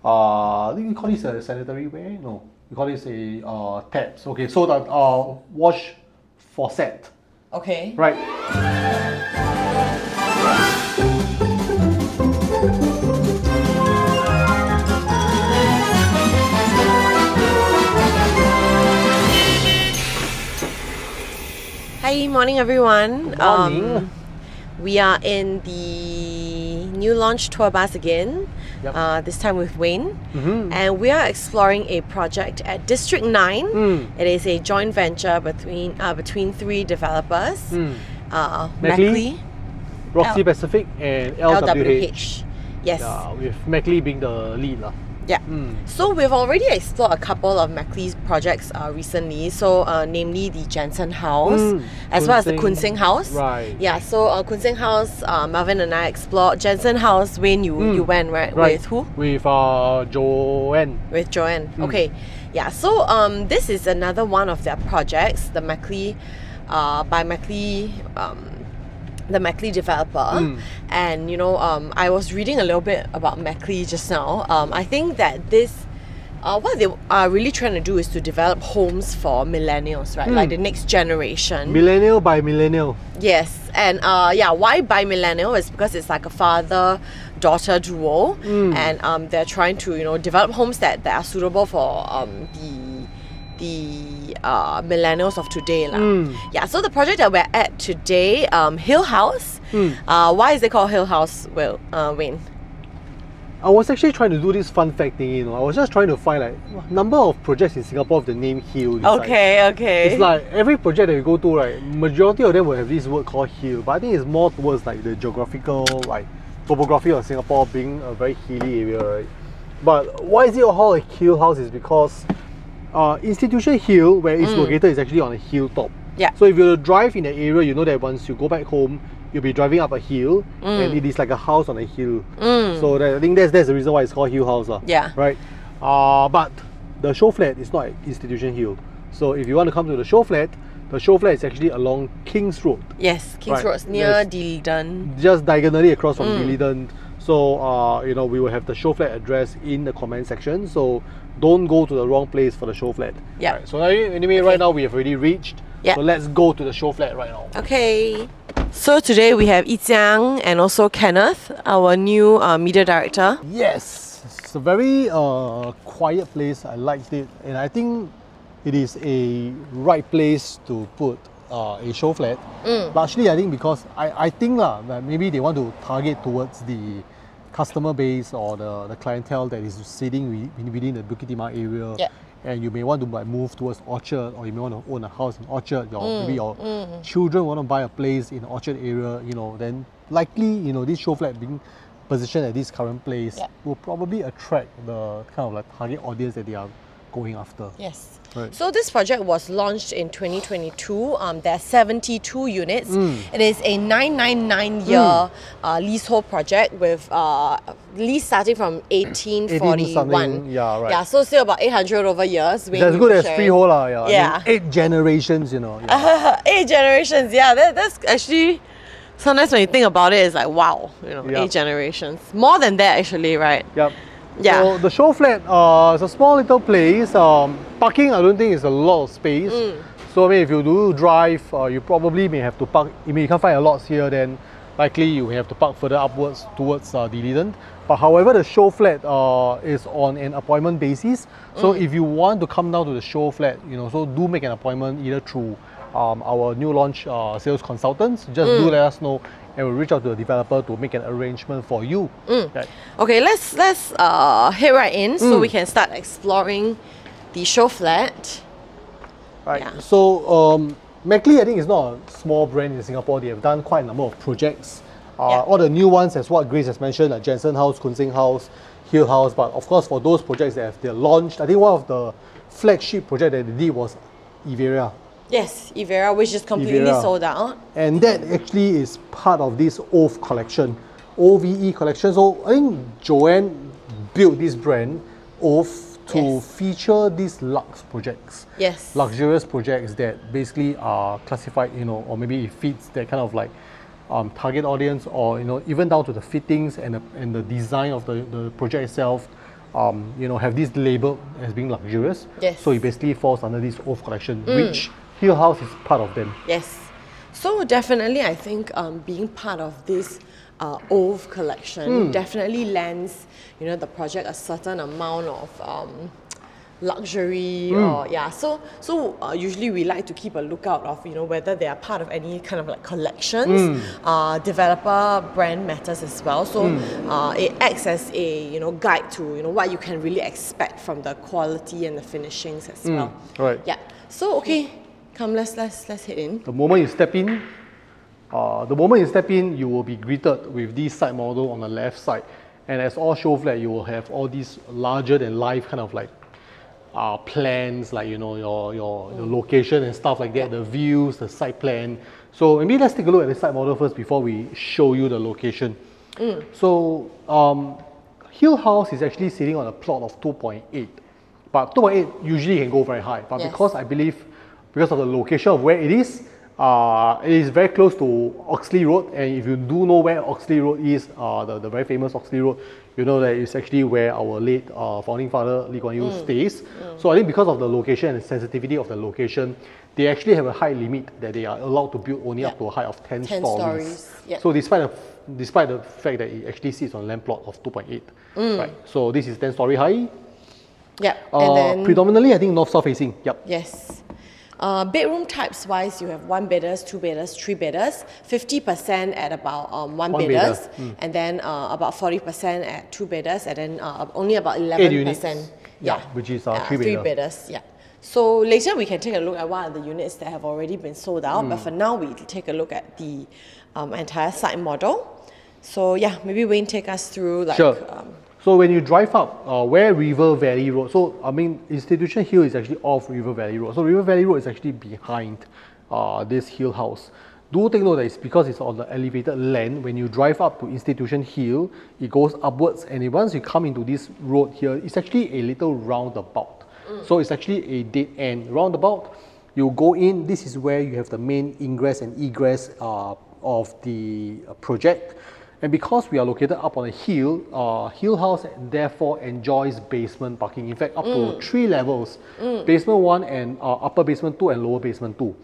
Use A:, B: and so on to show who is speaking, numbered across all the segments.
A: I think we call this a sanitary ware. No, we call this a taps. Okay, so the wash faucet.
B: Okay.
A: Right.
B: Hi, morning everyone.
A: Morning.
B: We are in the new Launch Tour Bus again,
A: Yep.
B: this time with Wayne. And we are exploring a project at District 9. It is a joint venture between three developers, Mackley,
A: Roxy Pacific, and LWH.
B: Yes.
A: With Mackley being the lead.
B: Yeah. So we've already explored a couple of Mackley's projects recently. So namely the Jensen House, as well as the Kun Sing House.
A: Right.
B: Yeah. So Kun Sing House, Melvin and I explored. Jensen House, Wayne, you went right? With who?
A: With Joanne.
B: With Joanne. Okay. Yeah. So this is another one of their projects, the Mackley, by Mackley. The Mackley developer, and you know, I was reading a little bit about Mackley just now. I think that this, what they are really trying to do is to develop homes for millennials, right? Like the next generation.
A: Millennial by millennial.
B: Yes, and yeah, why by millennial is because it's like a father-daughter duo, and they're trying to develop homes that are suitable for the millennials of today. Yeah, so the project that we're at today, Hill House. Why is it called Hill House, Wayne?
A: I was actually trying to do this fun fact thing, I was just trying to find like number of projects in Singapore with the name Hill.
B: Okay.
A: It's like every project that you go to, right, majority of them will have this word called Hill, but I think it's more towards like the geographical, like topography of Singapore being a very hilly area, right? But why is it called a Hill House is because Institution Hill, where it's located, is actually on a hilltop.
B: Yeah.
A: So if you drive in the area, you know that once you go back home, you'll be driving up a hill, and it is like a house on a hill. So I think that's the reason why it's called Hill House.
B: Yeah.
A: Right? But the show flat is not Institution Hill. So if you want to come to the show flat is actually along King's Road.
B: Yes, King's Road, near D'Leedon.
A: Just diagonally across from D'Leedon. So we will have the show flat address in the comment section. So don't go to the wrong place for the show flat.
B: Yeah.
A: Right. So anyway, right now we have already reached.
B: Yeah.
A: So let's go to the show flat right now.
B: Okay. So today we have Yi Jiang and also Kenneth, our new media director.
A: Yes, it's a very quiet place. I liked it, and I think it is a right place to put a show flat. Largely, I think because I think that maybe they want to target towards the customer base or the clientele that is sitting within the Bukit Timah area.
B: Yeah.
A: And you may want to move towards Orchard, or you may want to own a house in Orchard, or maybe your children want to buy a place in the Orchard area, then likely, this show flat being positioned at this current place will probably attract the kind of like target audience that they are going after.
B: Yes.
A: Right.
B: So this project was launched in 2022. There are 72 units. It is a 999-year leasehold project with lease starting from 1841.
A: Yeah, right.
B: Yeah, so still about 800 over years.
A: It's as good as freehold,
B: Yeah.
A: I mean, 8 generations,
B: 8 generations, yeah. That's actually, sometimes when you think about it, it's like, wow, 8 generations. More than that, actually, right?
A: Yep.
B: Yeah.
A: So the show flat is a small little place. Parking, I don't think is a lot of space. So I mean, if you do drive, you probably may have to park. I mean, you can't find a lot here, then likely you have to park further upwards towards D'Leedon. But however, the show flat is on an appointment basis. So if you want to come down to the show flat, so do make an appointment either through our new launch sales consultants. Just do let us know, and we'll reach out to the developer to make an arrangement for you.
B: Okay, let's head right in so we can start exploring the show flat.
A: Right.
B: Yeah.
A: So Mackley, I think, is not a small brand in Singapore. They have done quite a number of projects. All the new ones, as what Grayce has mentioned, like Jensen House, Kun Sing House, Hill House. But of course, for those projects that they're launched, I think one of the flagship projects that they did was Evera.
B: Yes, Evera, which is completely sold out.
A: And that actually is part of this OVE collection, OVE collection. So I think Joanne built this brand, OVE, to feature these luxe projects.
B: Yes.
A: Luxurious projects that basically are classified, or maybe it fits that kind of like target audience, or even down to the fittings and the design of the project itself. you know, have this label as being luxurious.
B: Yes.
A: So it basically falls under this Oath collection, which Hill House is part of them.
B: Yes. So definitely, I think being part of this Oath collection definitely lends, you know, the project a certain amount of luxury or so usually we like to keep a lookout of, you know, whether they are part of any kind of like collections. Developer brand matters as well, so it acts as a, you know, guide to, you know, what you can really expect from the quality and the finishings as well.
A: Right.
B: Yeah. So okay, come, let's head in.
A: The moment you step in, you will be greeted with this side model on the left side, and as all show flat, you will have all these larger than life kind of like plans, like, you know, your location and stuff like that, the views, the site plan. So maybe let's take a look at the site model first before we show you the location. So Hill House is actually sitting on a plot of 2.8, but 2.8 usually can go very high, but because I believe because of the location of where it is very close to Oxley Road, and if you do know where Oxley Road is, the very famous Oxley Road, you know that it's actually where our late founding father Lee Kuan Yew stays. So I think because of the location and the sensitivity of the location, they actually have a height limit that they are allowed to build only up to a height of 10 stories. So despite the fact that it actually sits on a land plot of 2.8, right? So this is 10-story high.
B: Yeah. And then
A: predominantly, I think north-south facing. Yep.
B: Yes. Bedroom types wise, you have 1-bedders, 2-bedders, 3-bedders, 50% at about 1-bedders, and then about 40% at 2-bedders, and then only about 11%.
A: Which is
B: 3-bedders. Yeah. So later we can take a look at what are the units that have already been sold out, but for now we take a look at the entire site model. So yeah, maybe Wayne take us through like.
A: Sure. So when you drive up where River Valley Road, so I mean Institution Hill is actually off River Valley Road. So River Valley Road is actually behind this Hill House. Do take note that it's because it's on the elevated land. When you drive up to Institution Hill, it goes upwards, and once you come into this road here, it's actually a little roundabout. So it's actually a dead end roundabout. You go in, this is where you have the main ingress and egress of the project. And because we are located up on a hill, Hill House therefore enjoys basement parking. In fact, up to 3 levels, basement 1 and upper basement 2 and lower basement 2.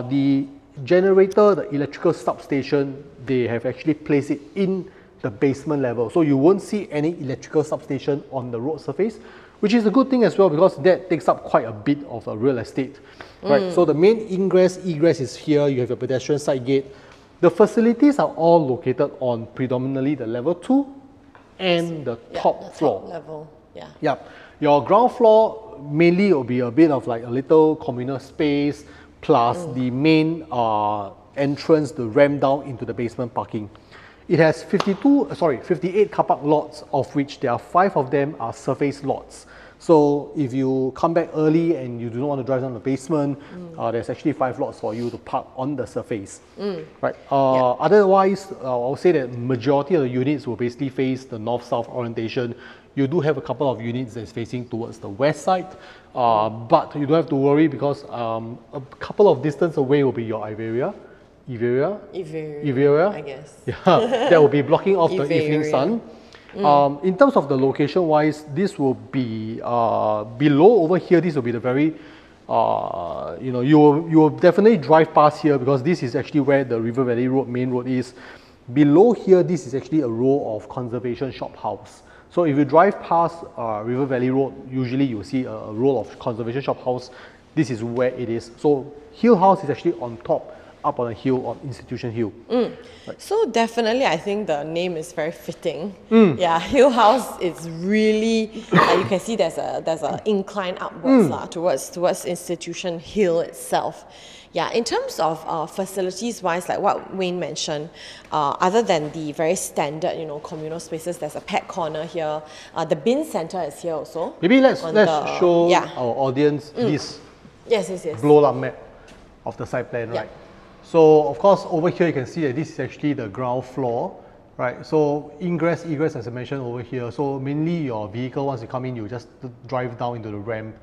A: The generator, the electrical substation, they have actually placed it in the basement level. So you won't see any electrical substation on the road surface, which is a good thing as well, because that takes up quite a bit of a real estate. Right. So the main ingress, egress is here. You have your pedestrian side gate. The facilities are all located on predominantly the level 2 and the top floor.
B: Top level,
A: Your ground floor mainly will be a bit of like a little communal space, plus the main entrance, the ramp down into the basement parking. It has 58 car park lots, of which there are 5 of them are surface lots. So if you come back early and you do not want to drive down the basement, there's actually 5 lots for you to park on the surface. Right. Otherwise, I would say that majority of the units will basically face the north-south orientation. You do have a couple of units that's facing towards the west side, but you don't have to worry, because a couple of distance away will be your Iveria,
B: I guess.
A: That will be blocking off the evening sun. In terms of the location wise, this will be below over here. This will be the very, you will definitely drive past here, because this is actually where the River Valley Road main road is. Below here, this is actually a row of conservation shop house. So if you drive past River Valley Road, usually you see a row of conservation shop house. This is where it is. So Hill House is actually on top, up on a hill on Institution Hill. Right.
B: So definitely, I think the name is very fitting. Yeah, Hill House is really, you can see there's a incline upwards towards Institution Hill itself. Yeah, in terms of facilities wise, like what Wayne mentioned, other than the very standard, you know, communal spaces, there's a pet corner here. The bin center is here also.
A: Maybe let's show our audience this blow-up map of the site plan, right? So of course over here you can see that this is actually the ground floor, right? So ingress, egress, as I mentioned over here. So mainly your vehicle, once you come in, you just drive down into the ramp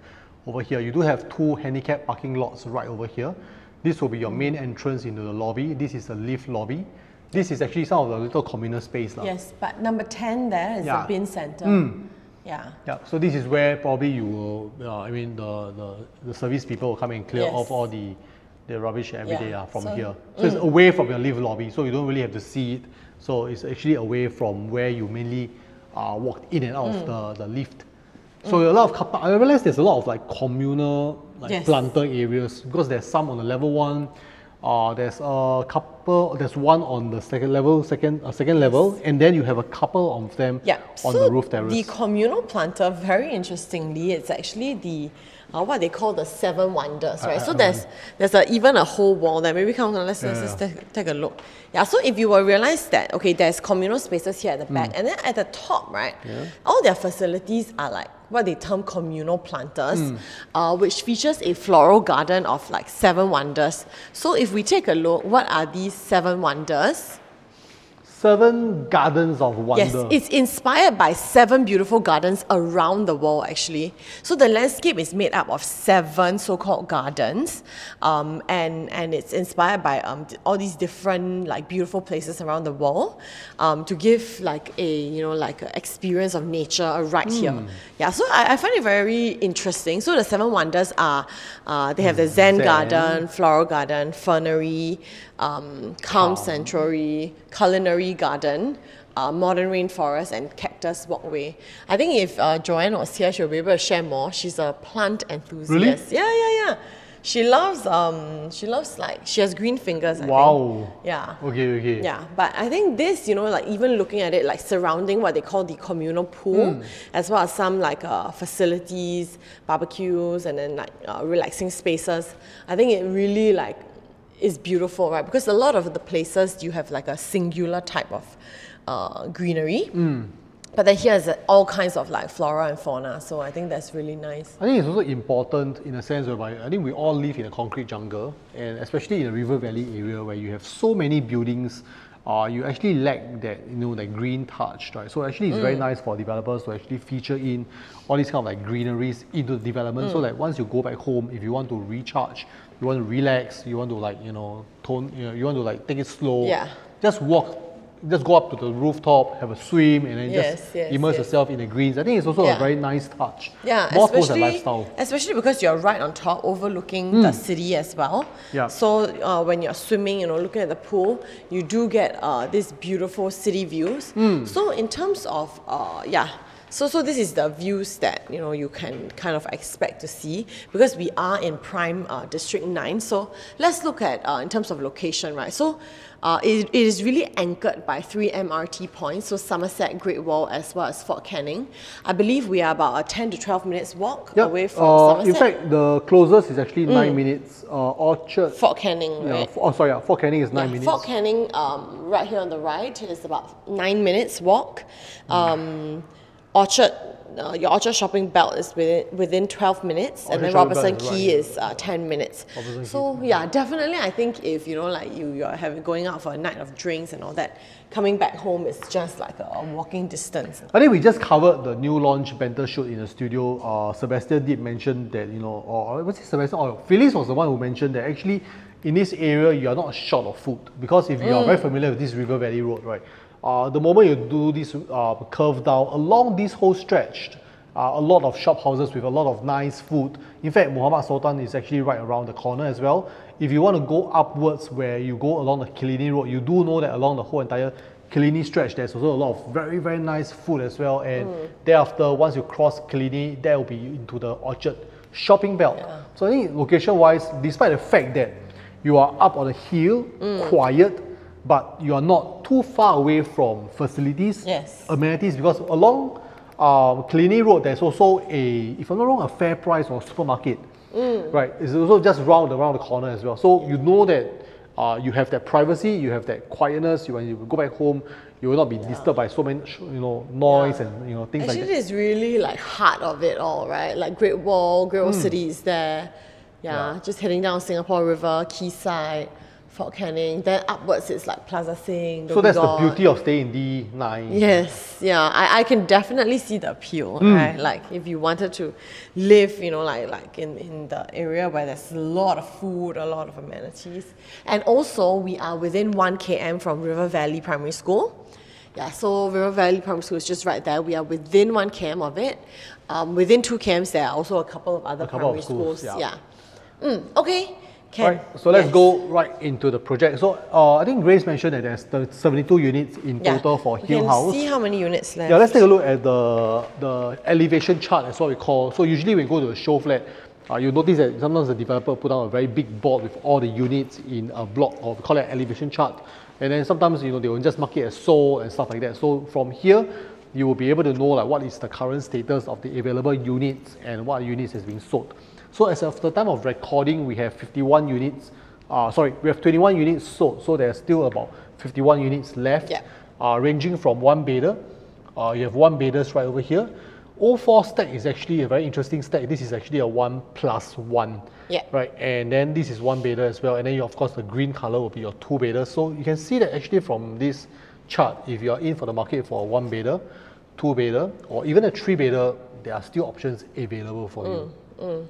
A: over here. You do have 2 handicap parking lots right over here. This will be your main entrance into the lobby. This is the lift lobby. This is actually some of the little communal space.
B: Yes, but number 10 there is the bin center. Yeah.
A: Yeah, so this is where probably you will, I mean, the service people will come and clear off all the rubbish every day from here. So it's away from your lift lobby, so you don't really have to see it. So it's actually away from where you mainly walked in and out of the lift. So a lot of car park, I realize there's a lot of like communal planter areas, because there's some on the level 1. There's a couple. There's one on the second level, and then you have a couple of them on the roof terrace.
B: The communal planter, very interestingly, it's actually the what they call the 7 wonders, right? So there's even a whole wall there. Maybe let's take a look. Yeah. So if you will realize that, okay, there's communal spaces here at the back, and then at the top, right, all their facilities are like what they term communal planters, which features a floral garden of like 7 wonders. So if we take a look, what are these 7 wonders?
A: 7 gardens of wonder.
B: Yes, it's inspired by 7 beautiful gardens around the world, actually. So the landscape is made up of 7 so-called gardens, and it's inspired by all these different like beautiful places around the world, to give like a experience of nature right here. Yeah, so I find it very interesting. So the 7 wonders are they have the Zen garden, floral garden, fernery, calm sanctuary, culinary garden, modern rainforest, and cactus walkway. I think if Joanne was here, she'll be able to share more. She's a plant enthusiast.
A: Really?
B: Yeah. She loves like, she has green fingers, I think. Yeah.
A: Okay.
B: Yeah, but I think this, like even looking at it, like surrounding what they call the communal pool, as well as some like facilities, barbecues, and then like relaxing spaces. I think it really like is beautiful, right? Because a lot of the places you have like a singular type of greenery. But then here's all kinds of like flora and fauna, so I think that's really nice.
A: I think it's also important in a sense whereby I think we all live in a concrete jungle, and especially in the River Valley area where you have so many buildings, you actually lack that that green touch, right? So actually it's very nice for developers to actually feature in all these kind of like greeneries into the development. So like once you go back home, if you want to recharge, you want to relax, you want to like you want to like take it slow, just go up to the rooftop, have a swim, and then immerse yourself in the greens. I think it's also a very nice touch.
B: Yeah,
A: more towards the lifestyle.
B: Especially because you're right on top, overlooking the city as well. Yeah. So when you're swimming, looking at the pool, you do get these beautiful city views. So in terms of So this is the views that you can kind of expect to see, because we are in prime District 9. So let's look at in terms of location, right? So it is really anchored by 3 MRT points, so Somerset, Great Wall, as well as Fort Canning. I believe we are about a 10 to 12 minutes walk away from Somerset.
A: In fact, the closest is actually 9 minutes. Orchard.
B: Fort Canning, right?
A: Fort Canning is 9 minutes.
B: Fort Canning, right here on the right, is about 9 minutes walk. Orchard, your Orchard shopping belt is within 12 minutes, and then Robertson Quay is 10 minutes. So yeah, definitely I think if like you're going out for a night of drinks and all that, coming back home is just like a walking distance.
A: I think we just covered the new launch banter shoot in the studio. Sebastian did mention that or was it Sebastian or Phyllis was the one who mentioned that actually in this area you are not short of food, because if you are very familiar with this River Valley Road, right? The moment you do this curve down along this whole stretch, a lot of shop houses with a lot of nice food. In fact, Muhammad Sultan is actually right around the corner as well. If you want to go upwards where you go along the Killiney Road, you do know that along the whole entire Killiney stretch, there's also a lot of very, very nice food as well. And thereafter, once you cross Killiney, that will be into the Orchard shopping belt. Yeah. So I think location-wise, despite the fact that you are up on a hill, quiet, but you are not too far away from facilities, amenities, because along Killiney Road, there's also if I'm not wrong, a Fair Price or supermarket, right? It's also just around the corner as well. So you know that you have that privacy, you have that quietness. When you go back home, you will not be disturbed by so many, noise and things like that.
B: Actually, it's really like heart of it all, right? Like Great Wall City is there. Just heading down Singapore River, Quayside, Fort Canning, then upwards it's like Plaza Sing.
A: So that's the beauty of staying in D9.
B: Yes, I can definitely see the appeal, right? Like if you wanted to live, like in the area where there's a lot of food, a lot of amenities. And also we are within 1 km from River Valley Primary School. Yeah, so River Valley Primary School is just right there. We are within 1 km of it. Within 2 kms, there are also a couple of other primary schools. Okay.
A: Right, so let's go right into the project. So I think Grace mentioned that there's 72 units in total for Hill House.
B: See how many units left.
A: Yeah, let's take a look at the elevation chart. That's what we call. So usually when you go to a show flat, you notice that sometimes the developer put down a very big board with all the units in a block, or we call it an elevation chart. And then sometimes they will just mark it as sold and stuff like that. So from here, you will be able to know like what is the current status of the available units and what units is being sold. So as of the time of recording, we have 51 units. We have 21 units sold. So there's still about 51 units left, ranging from 1 bedder. You have 1 bedders right over here. 04 stack is actually a very interesting stack. This is actually a 1+1. Right, and then this is 1 bedder as well. And then of course the green color will be your 2 bedders. So you can see that actually from this chart, if you are in for the market for a 1 bedder, 2 bedder, or even a 3 bedder, there are still options available for you.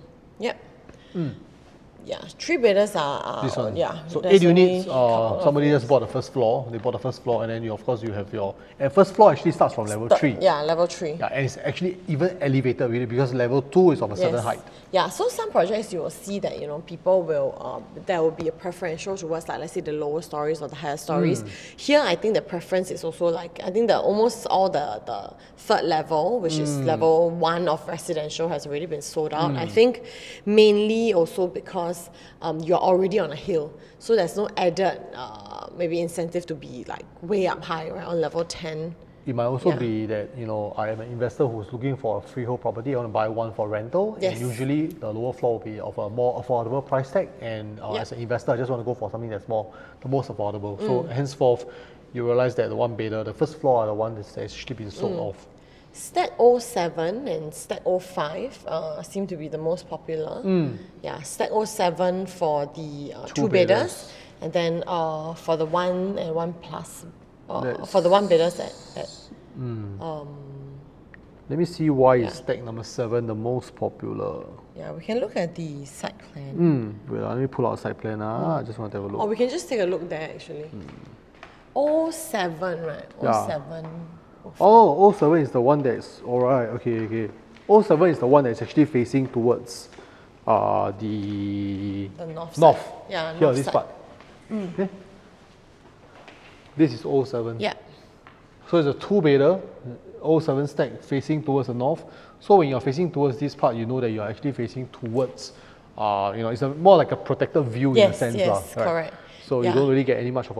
B: Yeah, 3 bedders are
A: this one.
B: Yeah.
A: So 8 units. Somebody just bought the first floor. They bought the first floor, and then you have your. And first floor actually starts from level 3.
B: Yeah, level 3.
A: Yeah, and it's actually even elevated really because level 2 is of a certain height.
B: Yeah, so some projects you will see that people will there will be a preferential towards like let's say the lower stories or the higher stories. Here, I think the preference is also like I think almost all the third level, which is level 1 of residential, has already been sold out. I think mainly also because you're already on a hill, so there's no added maybe incentive to be like way up high, right, on level 10.
A: It might also be that I am an investor who's looking for a freehold property. I want to buy one for rental, and usually the lower floor will be of a more affordable price tag. And as an investor, I just want to go for something that's the most affordable. So henceforth, you realize that the 1 bedder, the first floor, are the one that's actually been sold off.
B: Stack 07 and Stack 05 seem to be the most popular. Yeah, Stack 07 for the 2 bedders, and then for the 1 and 1+, for the 1 bedders at
A: let me see why is stack number 7 the most popular.
B: Yeah, we can look at the site plan.
A: Wait, let me pull out a site plan. I just want to have a look.
B: Or we can just take a look there actually. 07, right? 07.
A: Oh, 07 is the one that's alright. Okay. 07 is the one that's actually facing towards the north.
B: Yeah,
A: here,
B: north
A: this
B: side.
A: part. Okay. This is 07.
B: Yeah.
A: So it's a 2 bedder, 07 stack facing towards the north. So when you're facing towards this part, you know that you're actually facing towards, it's more like a protected view in a sense.
B: Yes,
A: right?
B: correct.
A: So you don't really get any much of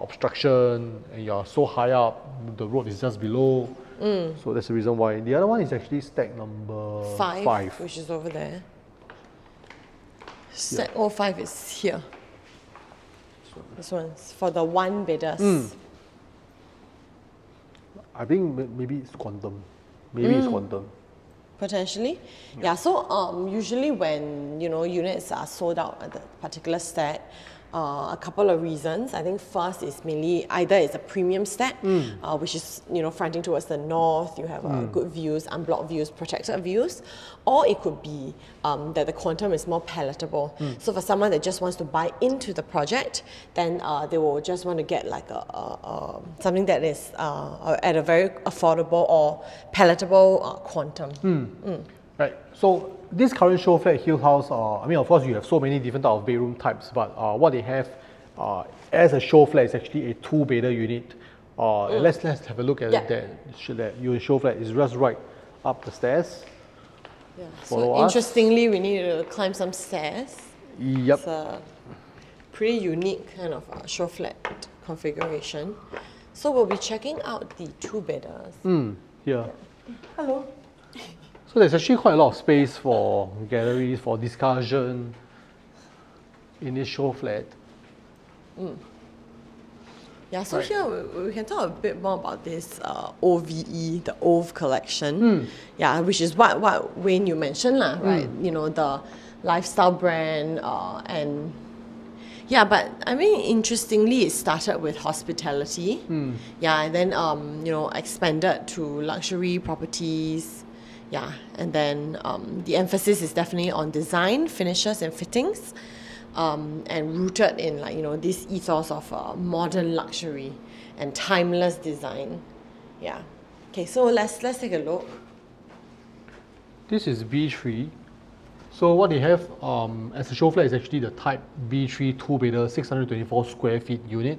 A: obstruction, and you're so high up, the road is just below. So that's the reason why. The other one is actually stack number 5.
B: Which is over there. Stack 05 is here. This one's for the 1 bedders.
A: I think maybe it's quantum. It's quantum.
B: Potentially. Yeah, so usually when units are sold out at the particular stack, a couple of reasons. I think first is mainly either it's a premium stack, which is fronting towards the north. You have good views, unblocked views, protected views, or it could be that the quantum is more palatable. So for someone that just wants to buy into the project, then they will just want to get like something that is at a very affordable or palatable quantum.
A: Right. So this current show flat Hill House, of course you have so many different type of bedroom types, but what they have as a show flat is actually a 2 bedder unit. Let's have a look at that your show flat is just right up the stairs.
B: Yeah. So interestingly, we need to climb some stairs.
A: Yep.
B: It's a pretty unique kind of show flat configuration. So we'll be checking out the 2 bedders.
A: Here.
B: Hello.
A: So there's actually quite a lot of space for galleries, for discussion in this show flat.
B: Yeah, so here we can talk a bit more about this OVE, the OVE collection. Yeah, which is what Wayne you mentioned, right? The lifestyle brand and yeah, but I mean, interestingly, it started with hospitality. Yeah, and then expanded to luxury properties. Yeah, and then the emphasis is definitely on design, finishes, and fittings, and rooted in this ethos of modern luxury. and timeless design. Yeah. Okay, so let's take a look.
A: This is B3. So what they have as a show flat is actually the type B3 two-bedder 624 square feet unit.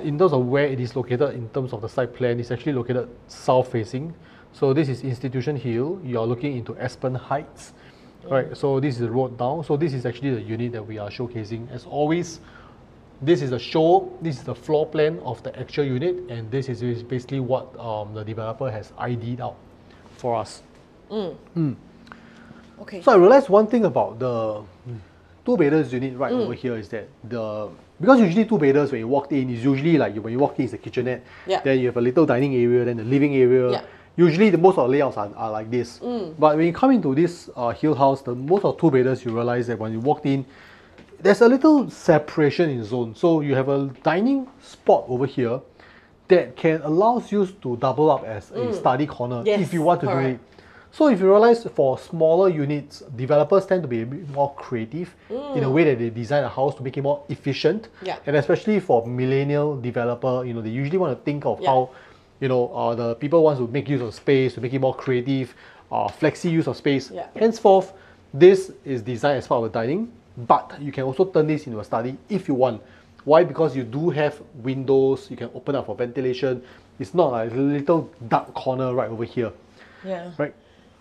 A: In terms of where it is located, in terms of the site plan, it's actually located south-facing. So this is Institution Hill. You are looking into Aspen Heights. Right, so this is the road down. So this is actually the unit that we are showcasing. As always, this is the floor plan of the actual unit, and this is basically what the developer has ID'd out for us.
B: Okay.
A: So I realized one thing about the two-bedders unit right over here is that because usually two-bedders when you walk in is usually like when you walk in is a kitchenette, then you have a little dining area, then the living area. Usually most of the layouts are like this. But when you come into this hill house, most of two-bedders you realize that when you walked in, there's a little separation in zone. So you have a dining spot over here that can allows you to double up as a study corner if you want to do it. So if you realize for smaller units, developers tend to be a bit more creative in a way that they design a house to make it more efficient. And especially for millennial developer, they usually want to think of how, the people want to make use of space, to make it more creative, flexi use of space. Henceforth, this is designed as part of the dining, but you can also turn this into a study if you want. Why? Because you do have windows, you can open up for ventilation. It's not like a little dark corner right over here. Right?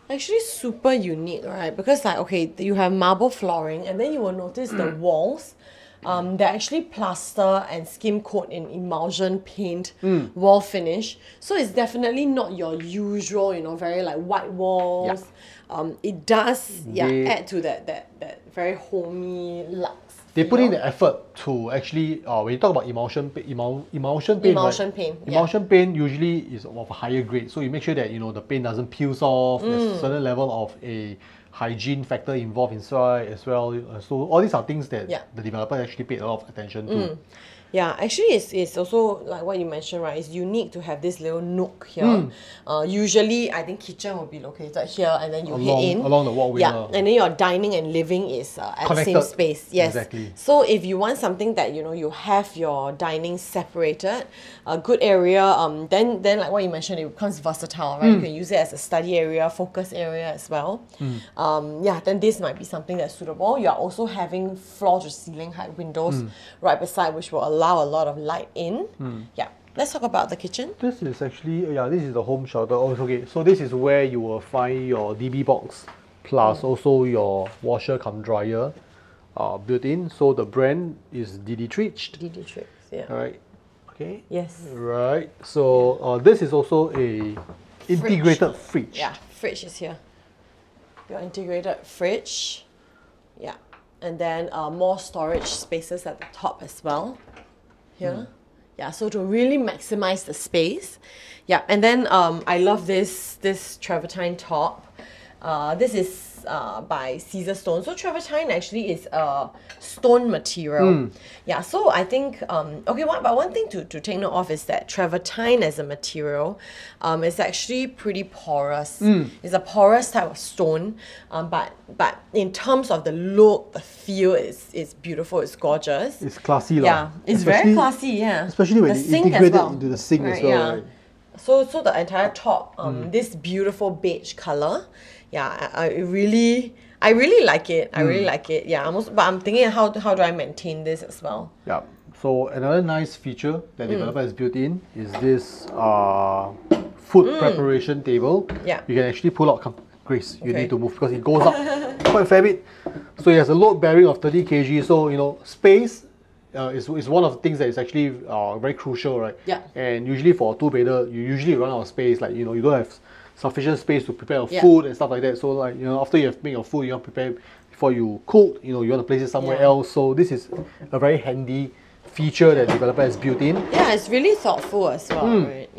B: Actually super unique, right? Because like, okay, you have marble flooring, and then you will notice the walls, they're actually plaster and skim coat in emulsion paint wall finish. So it's definitely not your usual, very like white walls. It does add to that very homey luxe.
A: They put in the effort to actually, when you talk about emulsion paint, emulsion paint usually is of a higher grade. So you make sure that the paint doesn't peel off. There's a certain level of a hygiene factor involved inside as well. So all these are things that the developer actually paid a lot of attention to.
B: Yeah, actually it's also like what you mentioned, right? It's unique to have this little nook here. Usually I think kitchen will be located here, and then you head in.
A: Along the walkway.
B: And then your dining and living is at the same space. Yes. Exactly. So if you want something that, you have your dining separated, a good area, then like what you mentioned, it becomes versatile, right? You can use it as a study area, focus area as well. Then this might be something that's suitable. You're also having floor to ceiling height windows right beside, which will allow a lot of light in. Let's talk about the kitchen.
A: This is actually, this is the home shelter. Okay, so this is where you will find your DB box plus also your washer cum dryer built in. So the brand is Dietrich. Alright. Okay.
B: Yes.
A: Right. So this is also a integrated fridge.
B: Fridge is here. Your integrated fridge. And then more storage spaces at the top as well. Here. So to really maximize the space. And then I love this travertine top. This is by Caesar Stone. So travertine actually is a stone material. So I think one thing to take note of is that travertine as a material is actually pretty porous. It's a porous type of stone, but in terms of the look, the feel is beautiful. It's gorgeous.
A: It's classy,
B: it's very classy.
A: Especially when you integrate it into the sink as well. Right?
B: So the entire top, this beautiful beige color. I really like it. I really like it. But I'm thinking how do I maintain this as well?
A: So another nice feature that developer has built in is this food preparation table. You can actually pull out. Grace, you need to move because it goes up quite a fair bit. So it has a load bearing of 30 kg. So space is one of the things that is actually very crucial, right? And usually for a two-bedder, you usually run out of space. Like you don't have sufficient space to prepare your food and stuff like that. So like after you have made your food, you want to prepare before you cook. You want to place it somewhere else. So this is a very handy feature that developer has built in.
B: It's really thoughtful as well, right?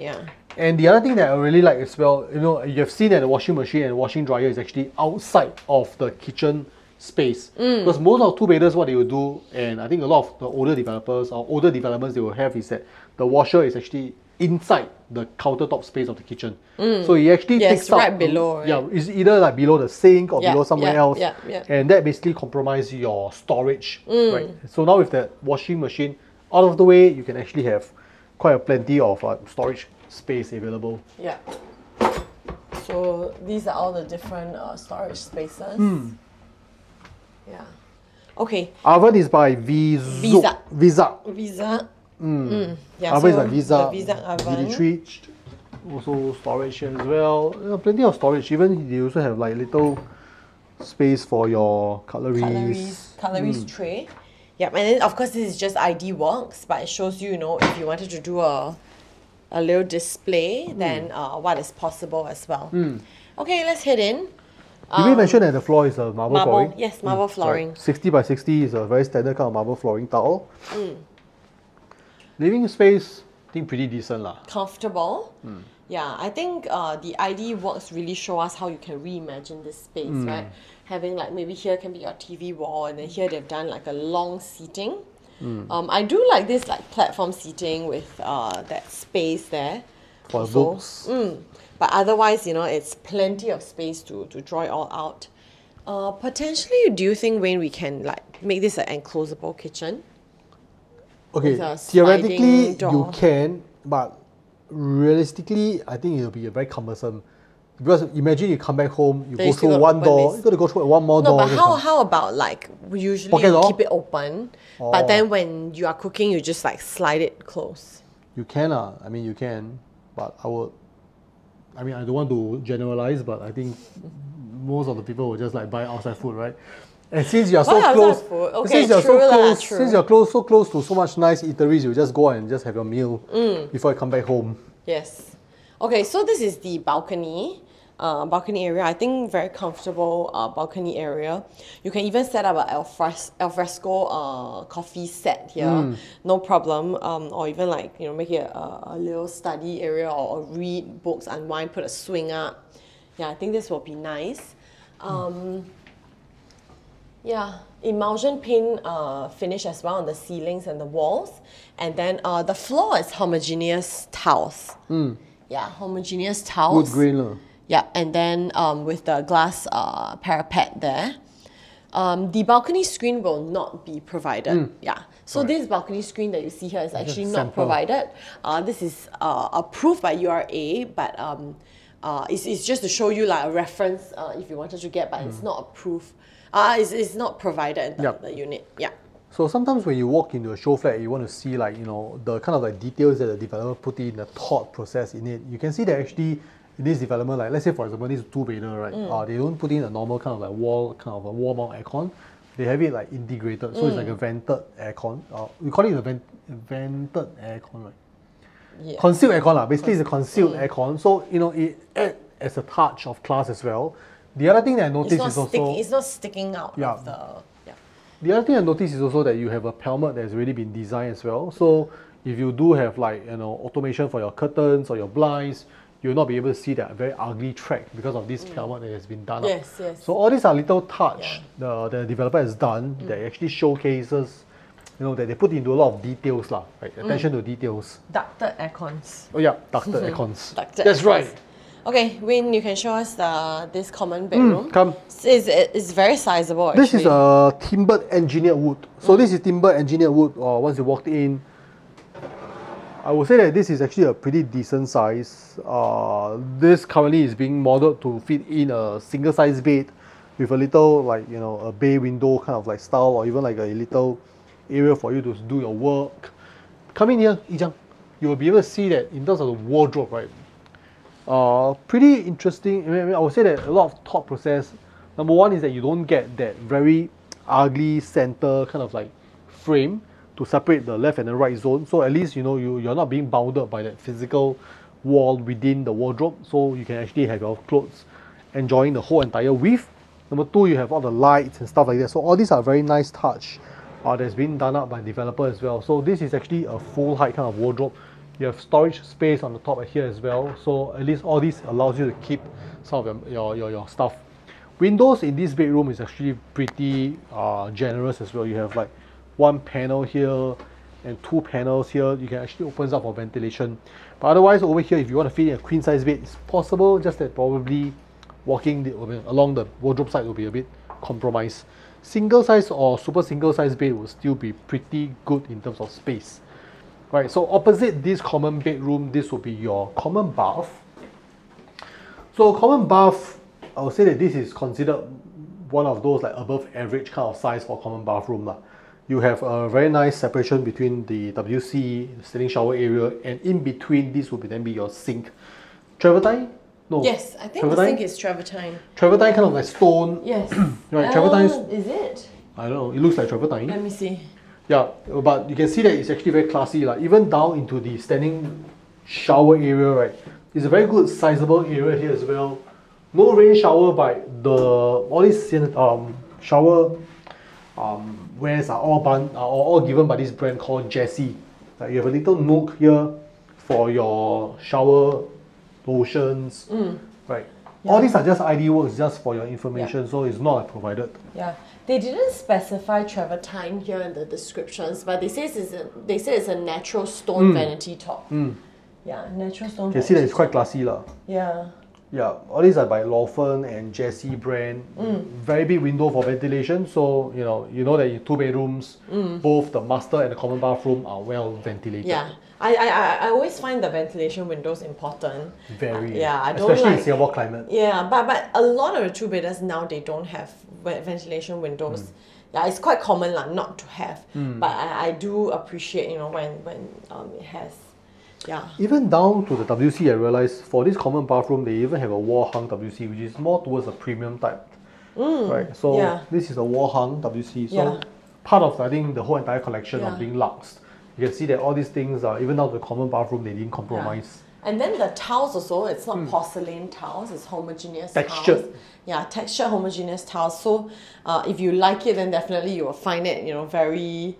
A: And the other thing that I really like as well, you have seen that the washing machine and washing dryer is actually outside of the kitchen space. Because most of two-bedders, what they will do, and I think a lot of the older developers or older developments they will have is that the washer is actually inside the countertop space of the kitchen. So it actually takes up
B: right below. Right?
A: It's either like below the sink or below somewhere else. And that basically compromises your storage. Right. So now with the washing machine out of the way, you can actually have quite a plenty of storage space available.
B: Yeah. So these are all the different storage spaces. Yeah. Okay.
A: Oven is by Visa.
B: Visa. Yeah,
A: Oven is
B: so
A: like Visa.
B: the Visa oven.
A: VD3, also storage here as well. Plenty of storage. Even they also have like little space for your cutleries.
B: Tray. Yep, and then of course this is just ID Works, but it shows you, if you wanted to do a little display, then what is possible as well. Okay, let's head in.
A: Did we mention that the floor is a marble flooring?
B: Yes, marble flooring.
A: Right. 60 by 60 is a very standard kind of marble flooring tile. Living space, I think pretty decent lah.
B: Comfortable. Yeah, I think the ID Works really show us how you can reimagine this space, right? Having like maybe here can be your TV wall, and then here they've done like a long seating. I do like this like platform seating with that space there.
A: For books.
B: But otherwise, it's plenty of space to draw it all out. Potentially, do you think, Wayne, we can like make this an enclosable kitchen?
A: Okay, theoretically you can, but realistically, I think it'll be very cumbersome. Because imagine you come back home, you go through one door, you got to go through one more door.
B: No, but how about like usually you keep it open, but then when you are cooking, you just like slide it close.
A: You can, I mean you can, but I don't want to generalize, but I think most of the people will just like buy outside food, right? And since you're so close, since you're so close to so much nice eateries, you just go and just have your meal before you come back home.
B: Yes. Okay, so this is the balcony area. I think very comfortable balcony area. You can even set up an alfresco coffee set here, no problem. Or even like make it a little study area, or read books, unwind, put a swing up. Yeah, I think this will be nice. Yeah, emulsion paint finish as well on the ceilings and the walls, and then the floor is homogeneous tiles. Yeah, homogeneous tiles.
A: Wood grain.
B: Yeah, and then with the glass parapet there. The balcony screen will not be provided. Yeah, so this balcony screen that you see here is actually not provided. This is approved by URA, but it's just to show you like a reference if you wanted to get, but it's not approved. It's not provided in the unit. Yeah.
A: So sometimes when you walk into a show flat, you want to see like the kind of like details that the developer put in, the thought process in it. You can see that actually in this development, like let's say for example this is two-bedder, right? They don't put in a normal kind of like wall mount aircon. They have it like integrated, so it's like a vented aircon. We call it a vented aircon, right? Yeah. Concealed aircon lah. Basically, it's a concealed aircon. So it adds as a touch of class as well. The other thing that I noticed is also
B: it's not sticking out of the.
A: The other thing I noticed is also that you have a pelmet that's already been designed as well. So if you do have like automation for your curtains or your blinds, you'll not be able to see that very ugly track because of this pelmet that has been done.
B: Yes.
A: So all these are little touch the developer has done that actually showcases, that they put into a lot of details lah, right? Attention to details.
B: Ducted aircons.
A: Oh yeah, ducted aircons. That's right.
B: Okay, Wayne, you can show us this common bedroom.
A: Come.
B: It's very sizable actually.
A: This is a timbered engineered wood. So this is timbered engineered wood. Once you walked in, I would say that this is actually a pretty decent size. This currently is being modeled to fit in a single size bed with a little like a bay window kind of like style, or even like a little area for you to do your work. Come in here, Yijang. You will be able to see that in terms of the wardrobe, right? Pretty interesting. I would say that a lot of thought process. Number one is that you don't get that very ugly center kind of like frame to separate the left and the right zone. So at least you're not being bounded by that physical wall within the wardrobe. So you can actually have your clothes enjoying the whole entire width. Number two, you have all the lights and stuff like that. So all these are very nice touch that's been done up by developer as well. So this is actually a full height kind of wardrobe. You have storage space on the top here as well. So at least all this allows you to keep some of your stuff. Windows in this bedroom is actually pretty generous as well. You have like one panel here and two panels here. You can actually open up for ventilation. But otherwise over here, if you want to fit in a queen size bed, it's possible, just that probably walking along the wardrobe side will be a bit compromised. Single size or super single size bed will still be pretty good in terms of space. Right, so opposite this common bedroom, this will be your common bath. So common bath, I would say that this is considered one of those like above average kind of size for common bathroom. You have a very nice separation between the WC, the standing shower area, and in between this will then be your sink. Travertine? No.
B: Yes, I think
A: travertine?
B: the sink is travertine.
A: Travertine kind of like stone.
B: Yes.
A: Right, travertine
B: is it?
A: I don't know, it looks like travertine.
B: Let me see.
A: Yeah, but you can see that it's actually very classy. Like even down into the standing shower area, right? It's a very good sizable area here as well. No rain shower, but all these shower wares are all given by this brand called Jessie. Like you have a little nook here for your shower lotions, right? Yeah. All these are just ID works, just for your information, so it's not provided.
B: Yeah, they didn't specify travertine here in the descriptions, but they say it's a natural stone vanity top. Yeah, natural stone.
A: You can see that it's quite classy, lah.
B: Yeah.
A: Yeah, all these are by Lawfern and Jessie brand. Very big window for ventilation, so you know that in 2 bedrooms, both the master and the common bathroom are well ventilated.
B: Yeah, I always find the ventilation windows important.
A: Very.
B: Yeah, I don't
A: especially
B: like,
A: in Singapore climate.
B: Yeah, but a lot of the 2-bedders now they don't have ventilation windows. Yeah, it's quite common not to have. But I do appreciate when it has. Yeah.
A: Even down to the WC, I realized for this common bathroom, they even have a wall hung WC, which is more towards a premium type. Right. So this is a wall hung WC. So part of I think the whole entire collection of being luxe. You can see that all these things are even down to the common bathroom, they didn't compromise.
B: And then the tiles also, it's not porcelain tiles, it's homogeneous
A: textured.
B: Tiles. Yeah, textured homogeneous tiles. So if you like it, then definitely you will find it, very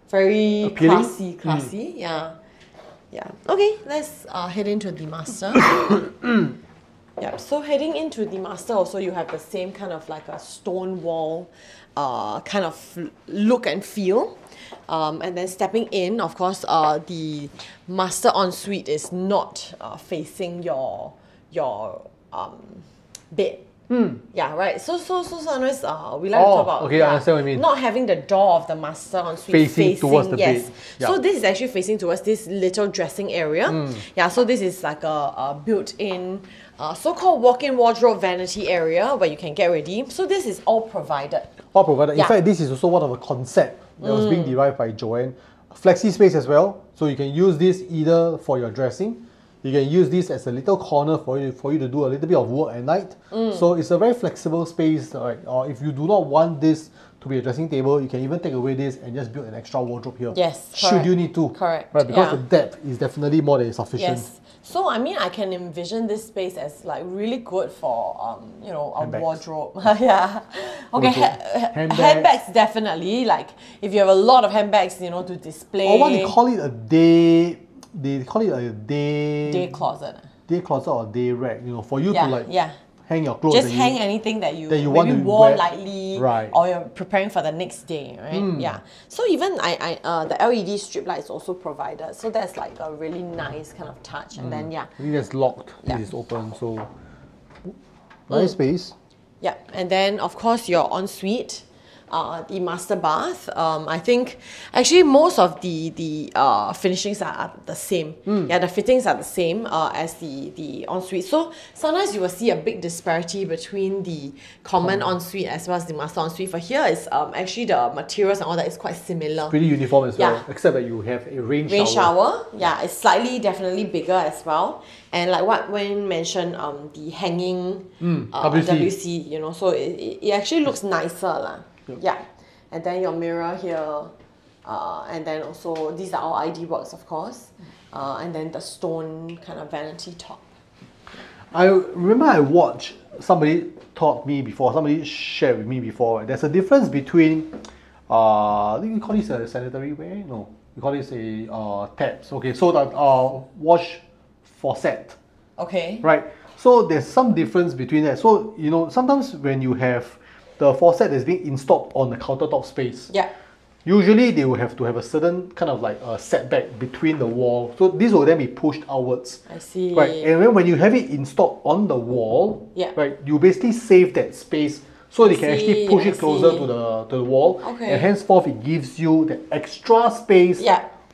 B: very
A: appealing?
B: classy. Yeah. Yeah. Okay, let's head into the master. Yeah. So heading into the master, also you have the same kind of like a stone wall, kind of look and feel. And then stepping in, of course, the master ensuite is not facing your bed. Yeah, right. So sometimes we like to talk about
A: I understand what you mean.
B: Not having the door of the master ensuite facing
A: towards the bed. Yeah.
B: So this is actually facing towards this little dressing area. Yeah, so this is like a built-in so-called walk-in wardrobe vanity area where you can get ready. So this is all provided.
A: All provided. In fact, this is also one of a concept that was being derived by Joanne. Flexi space as well. So you can use this either for your dressing. You can use this as a little corner for you to do a little bit of work at night. So it's a very flexible space. Right? Or if you do not want this to be a dressing table, you can even take away this and just build an extra wardrobe here.
B: Yes,
A: should you need to.
B: Correct.
A: Right, because the depth is definitely more than sufficient.
B: Yes. So I mean, I can envision this space as like really good for a
A: handbags.
B: Wardrobe. Yeah. Okay. Handbags definitely. Like if you have a lot of handbags, to display.
A: Or what they call it a day. They call it a day
B: closet.
A: Day closet or day rack. For you to hang your clothes.
B: Just hang anything that you
A: want to
B: wore
A: wear
B: lightly,
A: right?
B: Or you're preparing for the next day, right? Yeah. So even the LED strip light is also provided. So that's like a really nice kind of touch. And then
A: I think that's locked. This is open. So nice space.
B: Yeah. And then of course your ensuite. The master bath. I think actually most of the finishings are the same. Yeah, the fittings are the same as the ensuite. So sometimes you will see a big disparity between the common ensuite as well as the master ensuite. For here is actually the materials and all that is quite similar.
A: Pretty uniform as well, except that you have a rain shower.
B: Yeah, it's definitely bigger as well. And like what Wayne mentioned, the hanging WC, so it actually looks nicer lah. Yeah, and then your mirror here, and then also these are all ID works, of course, and then the stone kind of vanity top.
A: I remember I watched somebody shared with me before. There's a difference between I think we call this a sanitary ware. No, we call this a taps. Okay, so that wash faucet.
B: Okay.
A: Right. So there's some difference between that. So sometimes when you have the faucet that's being installed on the countertop space.
B: Yeah.
A: Usually they will have to have a certain kind of like a setback between the wall. So this will then be pushed outwards.
B: I see.
A: Right. And then when you have it installed on the wall, right, you basically save that space so they can actually push it closer to the wall.
B: Okay.
A: And henceforth it gives you the extra space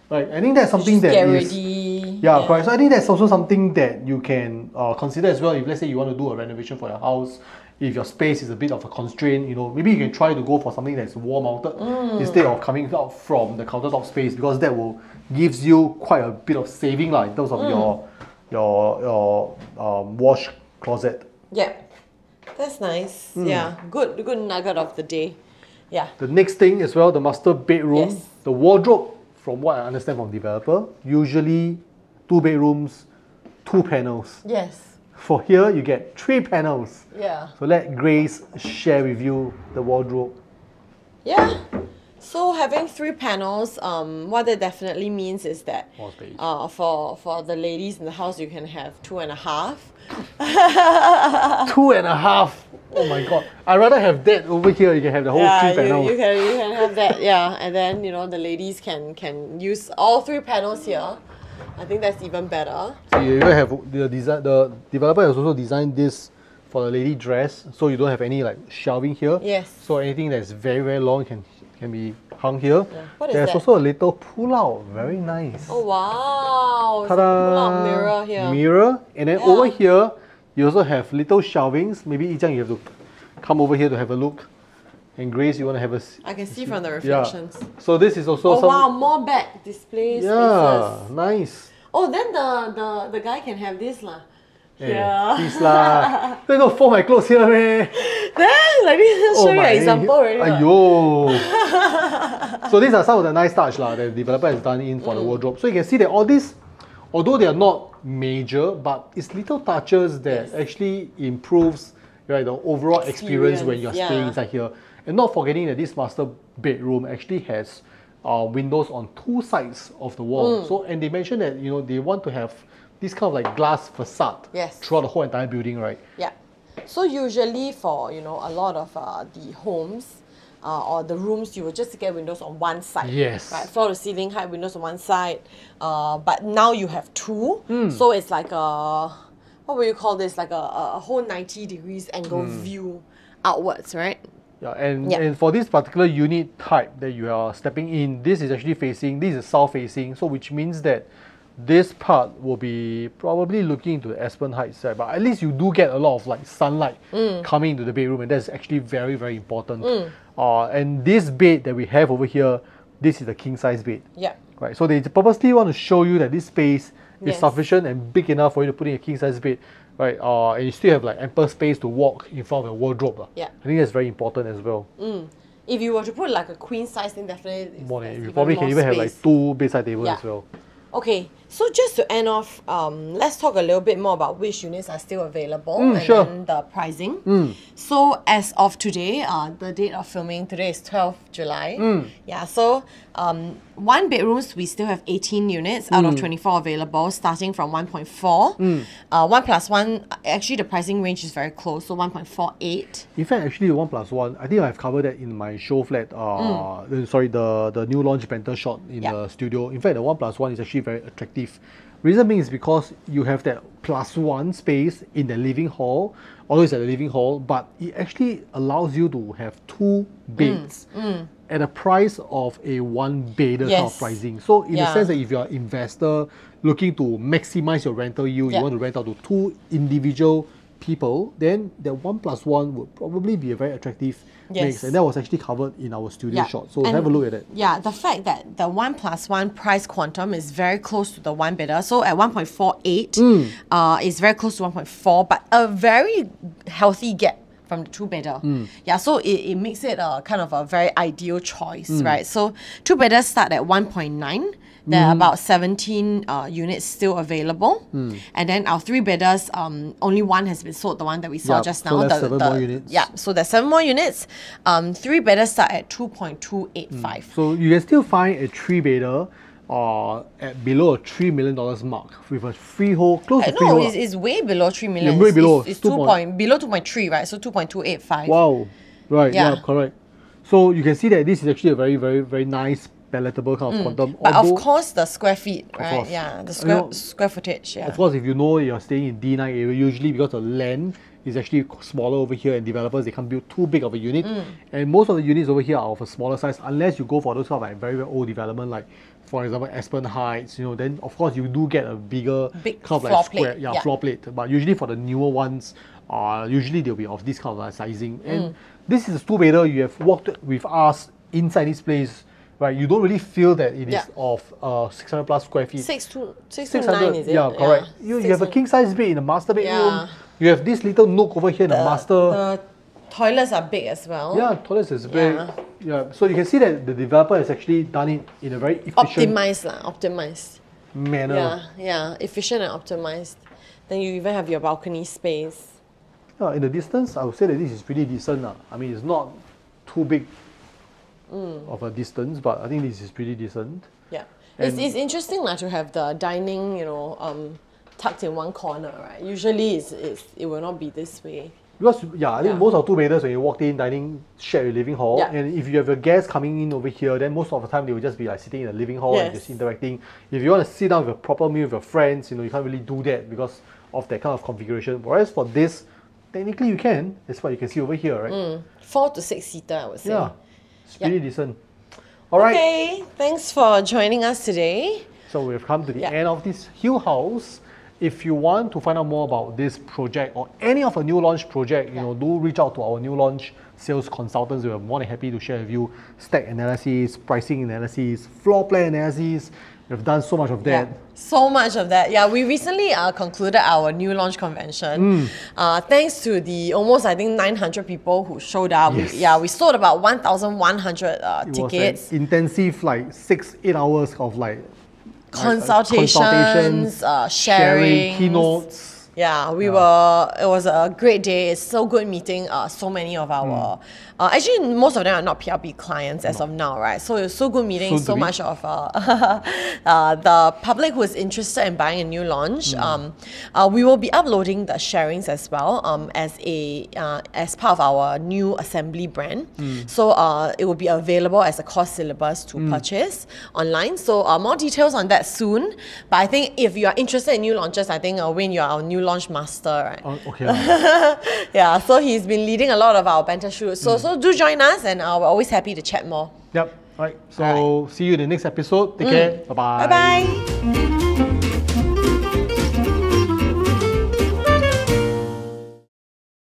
A: Right, I think that's something that
B: get
A: is...
B: ready.
A: Yeah, correct. So I think that's also something that you can consider as well if, let's say, you want to do a renovation for your house. If your space is a bit of a constraint, you know, maybe you can try to go for something that's wall mounted instead of coming out from the countertop space, because that will gives you quite a bit of saving in terms of your wash closet.
B: Yeah, that's nice. Yeah, good nugget of the day. Yeah.
A: The next thing as well, the master bedroom,
B: Yes.
A: the wardrobe. From what I understand from developer, usually 2 bedrooms, 2 panels.
B: Yes.
A: For here, you get 3 panels.
B: Yeah.
A: So let Grayce share with you the wardrobe.
B: Yeah. So having 3 panels, what that definitely means is that
A: More space.
B: for the ladies in the house, you can have 2.5.
A: 2.5. Oh my god! I'd rather have that over here. You can have the whole 3 panels.
B: you can have that. Yeah, and then the ladies can use all 3 panels here. I think that's even better.
A: So you even have the design. The developer has also designed this for the lady dress, so you don't have any shelving here.
B: Yes.
A: So anything that's very long can be hung here.
B: Yeah. What is
A: There's
B: that?
A: also a little pull-out. Very nice.
B: Oh wow! It's a
A: Ta-da!
B: pull-out mirror here.
A: Mirror, and then over here you also have little shelvings. Maybe Yi Jiang, you have to come over here to have a look. And Grayce, you want to have a...
B: I can see from the reflections.
A: Yeah. So this is also
B: Oh wow! More back display spaces.
A: Nice.
B: Oh, then the guy can have this lah.
A: Yeah. Please lah. Don't go fold my clothes here, man.
B: Then like this, show you an example already.
A: Aiyo. So these are some of the nice touch that the developer has done in for the wardrobe. So you can see that all these, although they are not major, but it's little touches that actually improves the overall experience when you're staying inside here. And not forgetting that this master bedroom actually has windows on 2 sides of the wall. So, and they mentioned that they want to have this kind of glass facade throughout the whole entire building, right?
B: Yeah. So usually for a lot of the homes or the rooms, you will just get windows on one side.
A: Yes.
B: Right, floor to ceiling height windows on one side. But now you have 2, so it's like a, what would you call this? Like a whole 90 degrees angle view outwards, right?
A: Yeah, and for this particular unit type that you are stepping in, this is actually facing, this is south facing, so which means that this part will be probably looking into the Aspen Heights side, but at least you do get a lot of sunlight coming into the bedroom, and that's actually very, very important. And this bed that we have over here, this is a king size bed.
B: Yeah.
A: Right. So they purposely want to show you that this space is sufficient and big enough for you to put in a king size bed. Right, and you still have ample space to walk in front of the wardrobe.
B: Yeah.
A: I think that's very important as well.
B: If you were to put a queen size, then definitely
A: You probably can even have 2 bedside tables as well.
B: Okay, so just to end off, let's talk a little bit more about which units are still available and then the pricing. So as of today, the date of filming today is 12th July. Yeah, so 1 bedrooms, we still have 18 units out of 24 available, starting from 1.4. 1+1, actually the pricing range is very close, so 1.48.
A: In fact, actually 1+1, I think I've covered that in my show flat, sorry, the new launch banter shot in the studio. In fact, the 1+1 is actually very attractive. Reason being is because you have that +1 space in the living hall, although it's at the living hall, but it actually allows you to have 2 beds at a price of a 1-bedder kind of pricing. So in the sense that if you're an investor looking to maximize your rental yield, you want to rent out to 2 individual people, then the 1+1 would probably be a very attractive mix, and that was actually covered in our studio shot. So have a look at it.
B: Yeah, the fact that the 1+1 price quantum is very close to the 1-bedder. So at 1.48, is very close to 1.4, but a very healthy gap from the 2-bedder. Yeah, so it makes it a kind of a very ideal choice, right? So 2-bedders start at 1.9. There are about 17 units still available. And then our 3-bedders, only 1 has been sold, the one that we saw just now.
A: So that's 7 more units.
B: Yeah, so there's 7 more units. 3-bedders start at 2.285.
A: So you can still find a 3-bedder at below a $3 million mark with a freehold, close to freehold.
B: No, it's way below 3 million.
A: Yeah, way below.
B: It's below 2.3, right? So 2.285.
A: Wow. Right, yeah, correct. So you can see that this is actually a very, very, very nice palatable kind of quantum.
B: But
A: Although,
B: of course, the square feet, right?
A: course.
B: Yeah, the
A: You know,
B: square footage. Yeah.
A: Of course, if you know you're staying in D9 area, usually because the land is actually smaller over here, and developers, they can't build too big of a unit. And most of the units over here are of a smaller size, unless you go for those kind of like very, very old development, like for example Aspen Heights, you know, then of course you do get a big kind of
B: floor
A: like
B: plate, yeah.
A: floor plate. But usually for the newer ones, usually they'll be of this kind of like sizing. And this is a two-bedder. You have walked with us inside this place, right? You don't really feel that it is of 600 plus square feet.
B: 609 is it?
A: Yeah, correct. You have a king size bed in the master bedroom.
B: Yeah.
A: You have this little nook over here in the master.
B: The toilets are big as well.
A: Yeah, toilets is big. Yeah. So you can see that the developer has actually done it in a very efficient
B: optimized
A: manner.
B: Yeah, efficient and optimized. Then you even have your balcony space.
A: In the distance, I would say that this is pretty decent. I mean, it's not too big of a distance, but I think this is pretty decent.
B: Yeah, it's interesting to have the dining, tucked in one corner, right? Usually it will not be this way.
A: Because I think most of two-bedders, when you walked in, dining, share your living hall.
B: Yeah.
A: And if you have a guest coming in over here, then most of the time they will just be like sitting in the living hall and just interacting. If you want to sit down with a proper meal with your friends, you can't really do that because of that kind of configuration. Whereas for this, technically you can. That's what you can see over here, right?
B: 4 to 6 seater, I would say.
A: Yeah, it's pretty decent. All right.
B: Okay, thanks for joining us today.
A: So we've come to the end of this Hill House. If you want to find out more about this project or any of a new launch project, do reach out to our new launch sales consultants. We're more than happy to share with you stack analysis, pricing analysis, floor plan analysis. We've done so much of that.
B: So much of that. Yeah, we recently concluded our new launch convention. Thanks to the almost, I think, 900 people who showed up.
A: Yes.
B: We sold about 1,100 tickets.
A: It was an intensive 6-8 hours of
B: consultations, sharing,
A: keynotes.
B: Yeah, it was a great day. It's so good meeting so many of our, actually most of them are not PLB clients as of now, right? So it's so good meeting so much of the public who is interested in buying a new launch. We will be uploading the sharings as well as part of our new assembly brand. So it will be available as a course syllabus to purchase online. So more details on that soon. But I think if you are interested in new launches, I think Wayne, you are our new launch master, right?
A: Okay.
B: Yeah, so he's been leading a lot of our banter shoots. So do join us, and we're always happy to chat more.
A: Yep. All right. So see you in the next episode. Take care. Bye-bye.
B: Bye-bye.